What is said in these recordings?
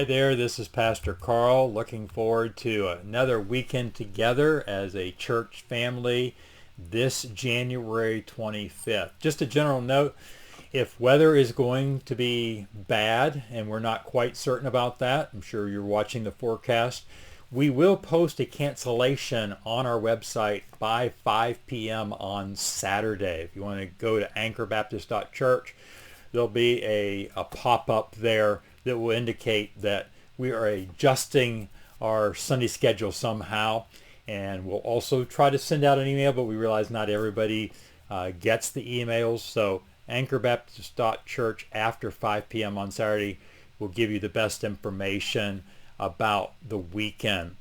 Hi there, this is Pastor Carl. Looking forward to another weekend together as a church family this January 25th. Just a general note, if weather is going to be bad, and we're not quite certain about that, I'm sure you're watching the forecast, we will post a cancellation on our website by 5 p.m. on Saturday. If you want to go to anchorbaptist.church, there'll be a pop-up there that will indicate that we are adjusting our Sunday schedule somehow. And we'll also try to send out an email, but we realize not everybody gets the emails. So anchorbaptist.church after 5 p.m. on Saturday will give you the best information about the weekend.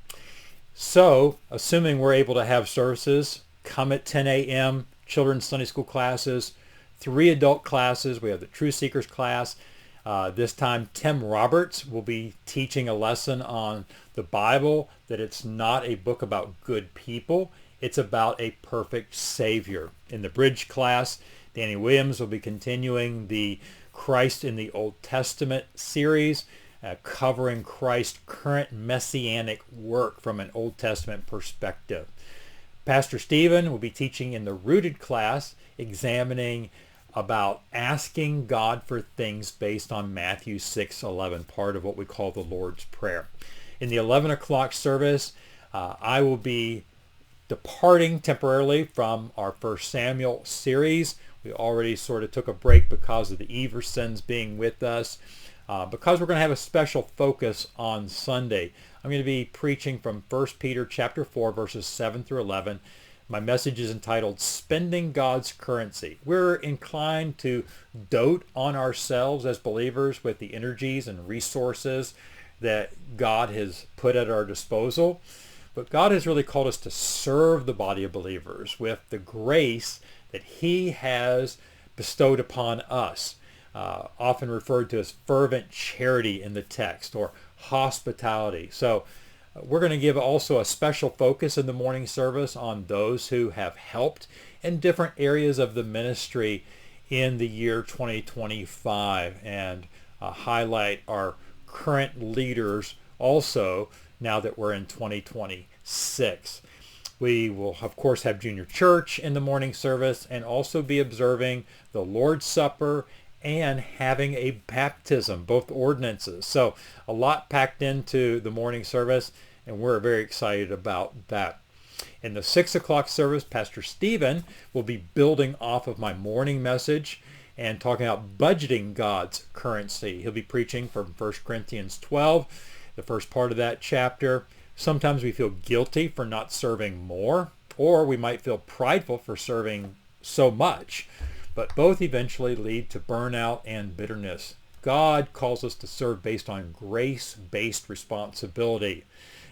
So assuming we're able to have services, come at 10 a.m., children's Sunday school classes, 3 adult classes. We have the True Seekers class. This time Tim Roberts will be teaching a lesson on the Bible, that it's not a book about good people, it's about a perfect Savior. In the Bridge class, Danny Williams will be continuing the Christ in the Old Testament series, covering Christ's current messianic work from an Old Testament perspective. Pastor Stephen will be teaching in the Rooted class, examining about asking God for things based on Matthew 6:11, part of what we call the Lord's Prayer. In the 11 o'clock service, I will be departing temporarily from our 1 Samuel series. We already sort of took a break because of the Eversons being with us. Because we're going to have a special focus on Sunday, I'm going to be preaching from 1 Peter chapter 4, verses 7 through 11. My message is entitled Spending God's Currency. We're inclined to dote on ourselves as believers with the energies and resources that God has put at our disposal. But God has really called us to serve the body of believers with the grace that He has bestowed upon us, often referred to as fervent charity in the text, or hospitality. So we're going to give also a special focus in the morning service on those who have helped in different areas of the ministry in the year 2025, and highlight our current leaders also now that we're in 2026. We will, of course, have junior church in the morning service and also be observing the Lord's Supper and having a baptism, both ordinances. So a lot packed into the morning service, and we're very excited about that. In the 6 o'clock service, Pastor Stephen will be building off of my morning message and talking about budgeting God's currency. He'll be preaching from 1 Corinthians 12, the first part of that chapter. Sometimes we feel guilty for not serving more, or we might feel prideful for serving so much. But both eventually lead to burnout and bitterness. God calls us to serve based on grace-based responsibility,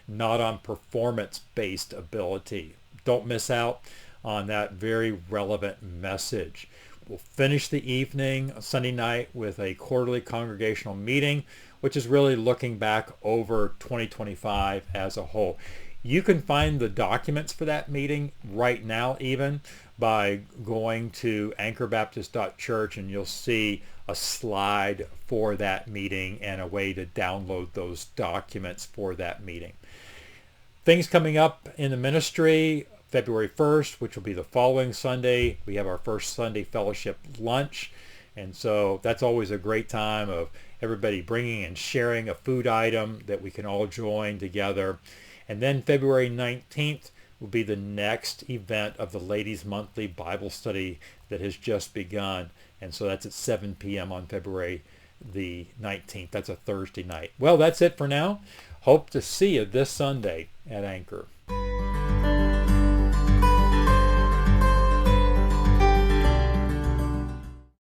not on performance-based ability. Don't miss out on that very relevant message. We'll finish the evening Sunday night with a quarterly congregational meeting, which is really looking back over 2025 as a whole. You can find the documents for that meeting right now even by going to anchorbaptist.church, and you'll see a slide for that meeting and a way to download those documents for that meeting. Things coming up in the ministry, February 1st, which will be the following Sunday, we have our first Sunday fellowship lunch. And so that's always a great time of everybody bringing and sharing a food item that we can all join together. And then February 19th will be the next event of the Ladies' Monthly Bible Study that has just begun. And so that's at 7 p.m. on February the 19th. That's a Thursday night. Well, that's it for now. Hope to see you this Sunday at Anchor.